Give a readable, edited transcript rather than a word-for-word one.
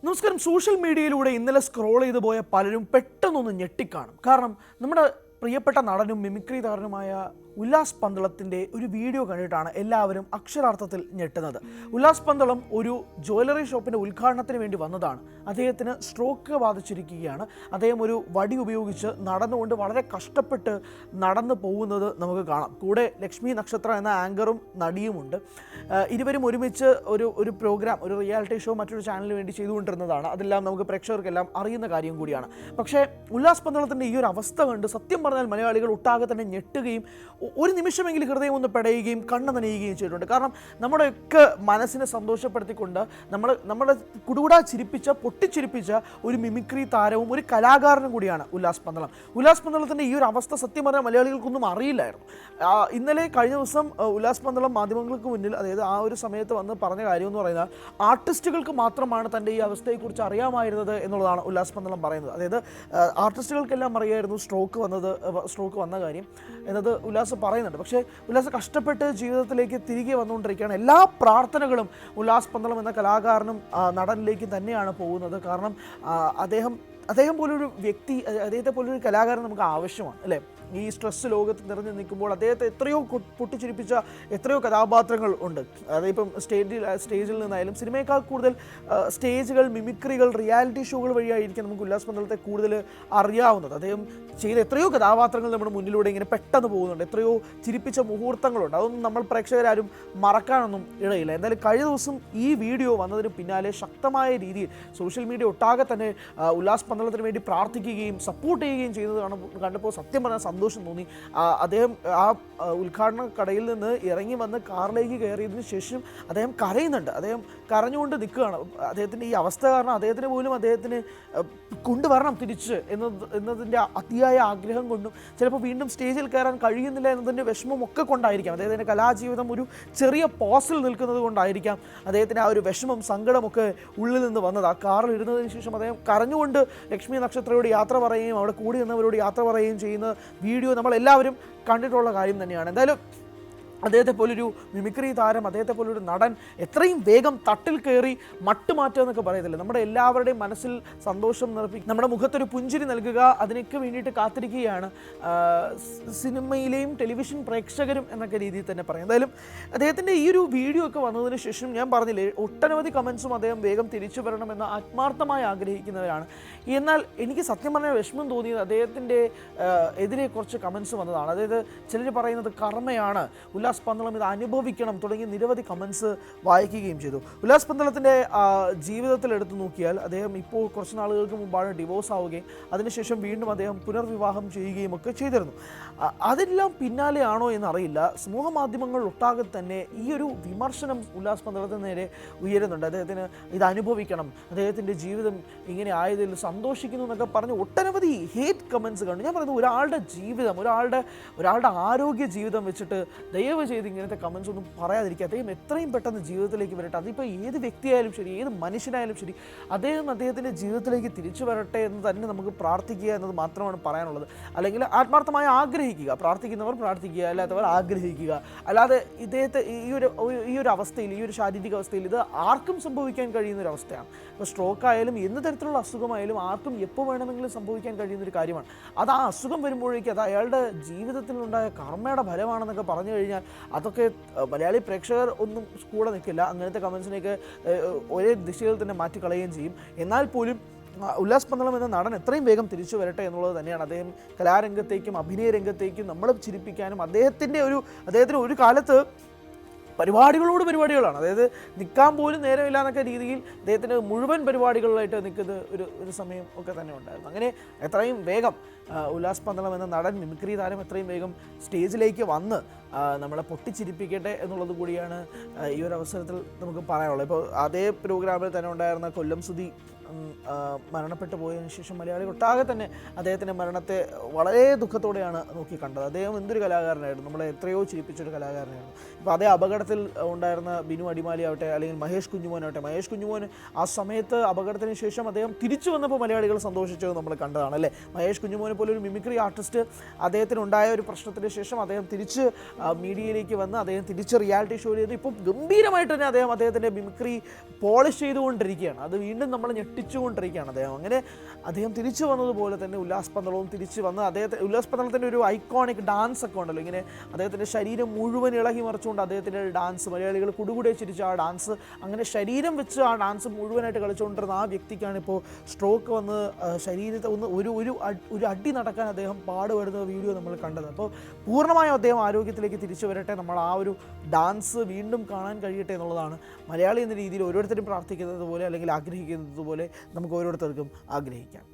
നമസ്കാരം. സോഷ്യൽ മീഡിയയിലൂടെ ഇന്നലെ സ്ക്രോൾ ചെയ്തു പോയ പലരും പെട്ടെന്നൊന്ന് ഞെട്ടിക്കാണും. കാരണം നമ്മുടെ പ്രിയപ്പെട്ട നടനും മിമിക്രി താരനുമായ ഉല്ലാസ് പന്തളത്തിൻ്റെ ഒരു വീഡിയോ കണ്ടിട്ടാണ് എല്ലാവരും അക്ഷരാർത്ഥത്തിൽ ഞെട്ടുന്നത്. ഉല്ലാസ് പന്തളം ഒരു ജ്വല്ലറി ഷോപ്പിൻ്റെ ഉദ്ഘാടനത്തിന് വേണ്ടി വന്നതാണ്. അദ്ദേഹത്തിന് സ്ട്രോക്ക് ബാധിച്ചിരിക്കുകയാണ്. അദ്ദേഹം ഒരു വടി ഉപയോഗിച്ച് നടന്നുകൊണ്ട് വളരെ കഷ്ടപ്പെട്ട് നടന്നു പോകുന്നത് നമുക്ക് കാണാം. കൂടെ ലക്ഷ്മി നക്ഷത്ര എന്ന ആങ്കറും നടിയുമുണ്ട്. ഇരുവരും ഒരുമിച്ച് ഒരു പ്രോഗ്രാം, ഒരു റിയാലിറ്റി ഷോ മറ്റൊരു ചാനലിന് വേണ്ടി ചെയ്തുകൊണ്ടിരുന്നതാണ്. അതെല്ലാം നമുക്ക് പ്രേക്ഷകർക്കെല്ലാം അറിയുന്ന കാര്യം കൂടിയാണ്. പക്ഷേ ഉല്ലാസ് പന്തളത്തിൻ്റെ ഈ ഒരു അവസ്ഥ കണ്ട് സത്യം പറഞ്ഞാൽ മലയാളികൾ ഒട്ടാകെ തന്നെ ഞെട്ടുകയും ഒരു നിമിഷമെങ്കിലും ഹൃദയം ഒന്ന് പെടയുകയും കണ്ണ് നനയുകയും ചെയ്തിട്ടുണ്ട്. കാരണം നമ്മുടെയൊക്കെ മനസ്സിനെ സന്തോഷപ്പെടുത്തിക്കൊണ്ട് നമ്മളെ കുടുകൂടാ ചിരിപ്പിച്ച പൊട്ടിച്ചിരിപ്പിച്ച ഒരു മിമിക്രി താരവും ഒരു കലാകാരനും കൂടിയാണ് ഉല്ലാസ് പന്തളം. ഉല്ലാസ് പന്തളത്തിൻ്റെ ഈ ഒരു അവസ്ഥ സത്യം പറഞ്ഞാൽ മലയാളികൾക്കൊന്നും അറിയില്ലായിരുന്നു. ഇന്നലെ കഴിഞ്ഞ ദിവസം ഉല്ലാസ് പന്തളം മാധ്യമങ്ങൾക്ക് മുന്നിൽ, അതായത് ആ ഒരു സമയത്ത് വന്ന് പറഞ്ഞ കാര്യം എന്ന് പറയുന്നത് ആർട്ടിസ്റ്റുകൾക്ക് മാത്രമാണ് തൻ്റെ ഈ അവസ്ഥയെക്കുറിച്ച് അറിയാമായിരുന്നത് എന്നുള്ളതാണ് ഉല്ലാസ് പന്തളം പറയുന്നത്. അതായത് ആർട്ടിസ്റ്റുകൾക്കെല്ലാം അറിയായിരുന്നു സ്ട്രോക്ക് വന്ന കാര്യം എന്നത് ഉല്ലാസ് പറയുന്നുണ്ട്. പക്ഷേ ഉല്ലാസ് കഷ്ടപ്പെട്ട് ജീവിതത്തിലേക്ക് തിരികെ വന്നുകൊണ്ടിരിക്കുകയാണ്. എല്ലാ പ്രാർത്ഥനകളും ഉല്ലാസ് പന്തളം എന്ന കലാകാരനും നടനിലേക്ക് തന്നെയാണ് പോകുന്നത്. കാരണം അദ്ദേഹം പോലൊരു വ്യക്തി, അദ്ദേഹത്തെ പോലൊരു കലാകാരൻ നമുക്ക് ആവശ്യമാണ്, അല്ലേ? ഈ സ്ട്രെസ് ലോകത്ത് നിറഞ്ഞു നിൽക്കുമ്പോൾ അദ്ദേഹത്തെ എത്രയോ പൊട്ടിച്ചിരിപ്പിച്ച എത്രയോ കഥാപാത്രങ്ങൾ ഉണ്ട്. അതിപ്പം സ്റ്റേജിൽ നിന്നായാലും സിനിമയേക്കാൾ കൂടുതൽ സ്റ്റേജുകൾ, മിമിക്രികൾ, റിയാലിറ്റി ഷോകൾ വഴിയായിരിക്കും നമുക്ക് ഉല്ലാസ് പന്തളത്തെ കൂടുതൽ അറിയാവുന്നത്. അദ്ദേഹം ചെയ്ത എത്രയോ കഥാപാത്രങ്ങൾ നമ്മുടെ മുന്നിലൂടെ ഇങ്ങനെ പെട്ടെന്ന് പോകുന്നുണ്ട്. എത്രയോ ചിരിപ്പിച്ച മുഹൂർത്തങ്ങളുണ്ട്. അതൊന്നും നമ്മൾ പ്രേക്ഷകരാരും മറക്കാനൊന്നും ഇടയില്ല. എന്തായാലും കഴിഞ്ഞ ദിവസം ഈ വീഡിയോ വന്നതിന് പിന്നാലെ ശക്തമായ രീതിയിൽ സോഷ്യൽ മീഡിയ ഒട്ടാകെ തന്നെ ഉല്ലാസ് പന്തളത്തിന് വേണ്ടി പ്രാർത്ഥിക്കുകയും സപ്പോർട്ട് ചെയ്യുകയും ചെയ്യുന്നത് കണ്ടപ്പോൾ സത്യം പറഞ്ഞാൽ സന്തോഷം തോന്നി. അദ്ദേഹം ആ ഉദ്ഘാടന കടയിൽ നിന്ന് ഇറങ്ങി വന്ന് കാറിലേക്ക് കയറിയതിന് ശേഷം അദ്ദേഹം കരയുന്നുണ്ട്. അദ്ദേഹം കരഞ്ഞുകൊണ്ട് നിൽക്കുകയാണ്. അദ്ദേഹത്തിൻ്റെ ഈ അവസ്ഥ കാരണം അദ്ദേഹത്തിന് കൊണ്ടുവരണം തിരിച്ച് എന്നതിൻ്റെ അതിയായ ആഗ്രഹം കൊണ്ടും ചിലപ്പോൾ വീണ്ടും സ്റ്റേജിൽ കയറാൻ കഴിയുന്നില്ല എന്നതിൻ്റെ വിഷമമൊക്കെ കൊണ്ടായിരിക്കാം. അദ്ദേഹത്തിൻ്റെ കലാജീവിതം ഒരു ചെറിയ പോസിൽ നിൽക്കുന്നത് കൊണ്ടായിരിക്കാം അദ്ദേഹത്തിന് ആ ഒരു വിഷമം, സങ്കടമൊക്കെ ഉള്ളിൽ നിന്ന് വന്നത്. ആ കാറിൽ ഇരുന്നതിന് ശേഷം അദ്ദേഹം കരഞ്ഞുകൊണ്ട് ലക്ഷ്മി നക്ഷത്രയോട് യാത്ര പറയുകയും അവിടെ കൂടി നിന്നവരോട് യാത്ര പറയുകയും ചെയ്യുന്ന വീഡിയോ നമ്മളെല്ലാവരും കണ്ടിട്ടുള്ള കാര്യം തന്നെയാണ്. എന്തായാലും അദ്ദേഹത്തെ പോലൊരു മിമിക്രി താരം, അദ്ദേഹത്തെ പോലൊരു നടൻ എത്രയും വേഗം തട്ടിൽ കയറി മട്ടുമാറ്റുക എന്നൊക്കെ പറയത്തില്ല, നമ്മുടെ എല്ലാവരുടെയും മനസ്സിൽ സന്തോഷം നിറപ്പിക്കുക, നമ്മുടെ മുഖത്തൊരു പുഞ്ചിരി നൽകുക, അതിനൊക്കെ വേണ്ടിയിട്ട് കാത്തിരിക്കുകയാണ് സിനിമയിലെയും ടെലിവിഷൻ പ്രേക്ഷകരും എന്നൊക്കെ രീതിയിൽ തന്നെ പറയാം. എന്തായാലും അദ്ദേഹത്തിൻ്റെ ഈ ഒരു വീഡിയോ ഒക്കെ വന്നതിന് ശേഷം ഞാൻ പറഞ്ഞില്ലേ, ഒട്ടനവധി കമൻസും അദ്ദേഹം വേഗം തിരിച്ചു വരണമെന്ന് ആത്മാർത്ഥമായി ആഗ്രഹിക്കുന്നവരാണ്. എന്നാൽ എനിക്ക് സത്യം പറഞ്ഞാൽ വിഷമം തോന്നിയത് അദ്ദേഹത്തിൻ്റെ എതിരെ കുറച്ച് കമൻസ് വന്നതാണ്. അതായത് ചിലർ പറയുന്നത് കർമ്മയാണ്, ഉല്ലാസ് പന്തളം ഇത് അനുഭവിക്കണം തുടങ്ങി നിരവധി കമൻസ് വായിക്കുകയും ചെയ്തു. ഉല്ലാസ് പന്തളത്തിൻ്റെ ജീവിതത്തിൽ എടുത്തു നോക്കിയാൽ അദ്ദേഹം ഇപ്പോൾ കുറച്ച് നാളുകൾക്ക് മുമ്പാണ് ഡിവോഴ്സ് ആവുകയും അതിനുശേഷം വീണ്ടും അദ്ദേഹം പുനർവിവാഹം ചെയ്യുകയും ഒക്കെ ചെയ്തിരുന്നു. അതെല്ലാം പിന്നാലെയാണോ എന്നറിയില്ല. സമൂഹ മാധ്യമങ്ങൾ ഒട്ടാകെ തന്നെ ഈ ഒരു വിമർശനം ഉല്ലാസ് പന്തളത്തിന് നേരെ ഉയരുന്നുണ്ട്. അദ്ദേഹത്തിന് ഇത് അനുഭവിക്കണം, അദ്ദേഹത്തിൻ്റെ ജീവിതം ഇങ്ങനെ ആയതിൽ സന്തോഷിക്കുന്നു എന്നൊക്കെ പറഞ്ഞ് ഒട്ടനവധി ഹേറ്റ് കമൻസ് കണ്ടു. ഞാൻ പറയുന്നത് ഒരാളുടെ ജീവിതം, ഒരാളുടെ ആരോഗ്യ ജീവിതം വെച്ചിട്ട് ദയവ് ചെയ്ത് ഇങ്ങനത്തെ കമൻസ് ഒന്നും പറയാതിരിക്കുക. അദ്ദേഹം എത്രയും പെട്ടെന്ന് ജീവിതത്തിലേക്ക് വരട്ടെ. അതിപ്പോൾ ഏത് വ്യക്തിയായാലും ശരി, ഏത് മനുഷ്യനായാലും ശരി, അദ്ദേഹത്തിൻ്റെ ജീവിതത്തിലേക്ക് തിരിച്ചു വരട്ടെ എന്ന് തന്നെ നമുക്ക് പ്രാർത്ഥിക്കുക എന്നത് മാത്രമാണ് പറയാനുള്ളത്. അല്ലെങ്കിൽ ആത്മാർത്ഥമായി ആഗ്രഹിക്കുക, പ്രാർത്ഥിക്കുന്നവർ പ്രാർത്ഥിക്കുക, അല്ലാത്തവർ ആഗ്രഹിക്കുക. അല്ലാതെ ഇദ്ദേഹത്തെ ഈ ഒരു അവസ്ഥയിൽ, ഈ ഒരു ശാരീരിക അവസ്ഥയിൽ ഇത് ആർക്കും സംഭവിക്കാൻ കഴിയുന്ന ഒരു അവസ്ഥയാണ്. ഇപ്പോൾ സ്ട്രോക്ക് ആയാലും എന്ത് തരത്തിലുള്ള അസുഖമായാലും ആർക്കും എപ്പോൾ വേണമെങ്കിലും സംഭവിക്കാൻ കഴിയുന്നൊരു കാര്യമാണ്. അത് ആ അസുഖം വരുമ്പോഴേക്കും അത് അയാളുടെ ജീവിതത്തിലുണ്ടായ കർമ്മയുടെ ഫലമാണെന്നൊക്കെ പറഞ്ഞു കഴിഞ്ഞാൽ അതൊക്കെ മലയാളി പ്രേക്ഷകർ ഒന്നും കൂടെ നിൽക്കില്ല. അങ്ങനത്തെ കമൻസിനെയൊക്കെ ഒരേ ദിശയിൽ തന്നെ മാറ്റിക്കളയുകയും ചെയ്യും. എന്നാൽ പോലും ഉല്ലാസ് പന്തളം എന്ന നടൻ എത്രയും വേഗം തിരിച്ചു വരട്ടെ എന്നുള്ളത് തന്നെയാണ്. അദ്ദേഹം കലാരംഗത്തേക്കും അഭിനയ രംഗത്തേക്കും നമ്മളെ ചിരിപ്പിക്കാനും അദ്ദേഹത്തിന് ഒരു കാലത്ത് പരിപാടികളാണ്, അതായത് നിൽക്കാൻ പോലും നേരമില്ല എന്നൊക്കെ രീതിയിൽ അദ്ദേഹത്തിന് മുഴുവൻ പരിപാടികളിലായിട്ട് നിൽക്കുന്ന ഒരു സമയം ഒക്കെ തന്നെ ഉണ്ടായിരുന്നു. അങ്ങനെ എത്രയും വേഗം ഉല്ലാസ് പന്തളം എന്ന നടൻ, മിമിക്രി താരം എത്രയും വേഗം സ്റ്റേജിലേക്ക് വന്ന് നമ്മളെ പൊട്ടിച്ചിരിപ്പിക്കട്ടെ എന്നുള്ളത് കൂടിയാണ് ഈ ഒരു അവസരത്തിൽ നമുക്ക് പറയാനുള്ളത്. ഇപ്പോൾ അതേ പ്രോഗ്രാമിൽ തന്നെ ഉണ്ടായിരുന്ന കൊല്ലം സുധി മരണപ്പെട്ടു പോയതിനു ശേഷം മലയാളികൾ ഒട്ടാകെ തന്നെ അദ്ദേഹത്തിൻ്റെ മരണത്തെ വളരെ ദുഃഖത്തോടെയാണ് നോക്കി കണ്ടത്. അദ്ദേഹം എന്തൊരു കലാകാരനായിരുന്നു, നമ്മളെ എത്രയോ ചിരിപ്പിച്ചൊരു കലാകാരനായിരുന്നു. ഇപ്പോൾ അതേ അപകടത്തിൽ ഉണ്ടായിരുന്ന ബിനു അടിമാലി ആവട്ടെ, അല്ലെങ്കിൽ മഹേഷ് കുഞ്ഞുമോനാവട്ടെ, മഹേഷ് കുഞ്ഞുമോൻ ആ സമയത്ത് അപകടത്തിന് ശേഷം അദ്ദേഹം തിരിച്ചു വന്നപ്പോൾ മലയാളികൾ സന്തോഷിച്ചത് നമ്മൾ കണ്ടതാണ് അല്ലേ. മഹേഷ് കുഞ്ഞുമോനെ പോലെ ഒരു മിമിക്രി ആർട്ടിസ്റ്റ്, അദ്ദേഹത്തിനുണ്ടായ ഒരു പ്രശ്നത്തിന് ശേഷം അദ്ദേഹം തിരിച്ച് മീഡിയയിലേക്ക് വന്ന് അദ്ദേഹം തിരിച്ച് റിയാലിറ്റി ഷോ ചെയ്ത് ഇപ്പോൾ ഗംഭീരമായിട്ട് തന്നെ അദ്ദേഹത്തിൻ്റെ മിമിക്രി പോളിഷ് ചെയ്തുകൊണ്ടിരിക്കുകയാണ്. അത് വീണ്ടും നമ്മൾ ഞെട്ടിച്ചുകൊണ്ടിരിക്കുകയാണ് അങ്ങനെ അദ്ദേഹം തിരിച്ചു വന്നതുപോലെ തന്നെ ഉല്ലാസ് പന്തളവും തിരിച്ച് വന്ന് ഉല്ലാസ് പന്തളത്തിൻ്റെ ഒരു ഐക്കോണിക് ഡാൻസ് ഒക്കെ ഉണ്ടല്ലോ, ഇങ്ങനെ അദ്ദേഹത്തിൻ്റെ ശരീരം മുഴുവൻ ഇളകി മറിച്ചുകൊണ്ട് അദ്ദേഹത്തിൻ്റെ ഡാൻസ്, മലയാളികൾ കുടുകൂടെ ചിരിച്ച ആ ഡാൻസ്, അങ്ങനെ ശരീരം വെച്ച് ആ ഡാൻസ് മുഴുവനായിട്ട് കളിച്ചുകൊണ്ടിരുന്ന ആ വ്യക്തിക്കാണ് ഇപ്പോൾ സ്ട്രോക്ക് വന്ന് ശരീരത്തെ ഒരു അടി നടക്കാൻ അദ്ദേഹം പാടുപെടുന്ന വീഡിയോ നമ്മൾ കണ്ടത്. അപ്പോൾ പൂർണ്ണമായും അദ്ദേഹം ആരോഗ്യത്തിലേക്ക് തിരിച്ചു വരട്ടെ, നമ്മൾ ആ ഒരു ഡാൻസ് വീണ്ടും കാണാൻ കഴിയട്ടെ എന്നുള്ളതാണ് മലയാളി എന്ന രീതിയിൽ ഓരോരുത്തരും പ്രാർത്ഥിക്കുന്നത് പോലെ അല്ലെങ്കിൽ ആഗ്രഹിക്കുന്നത് പോലെ നമുക്ക് ഓരോരുത്തർക്കും ആഗ്രഹിക്കാം.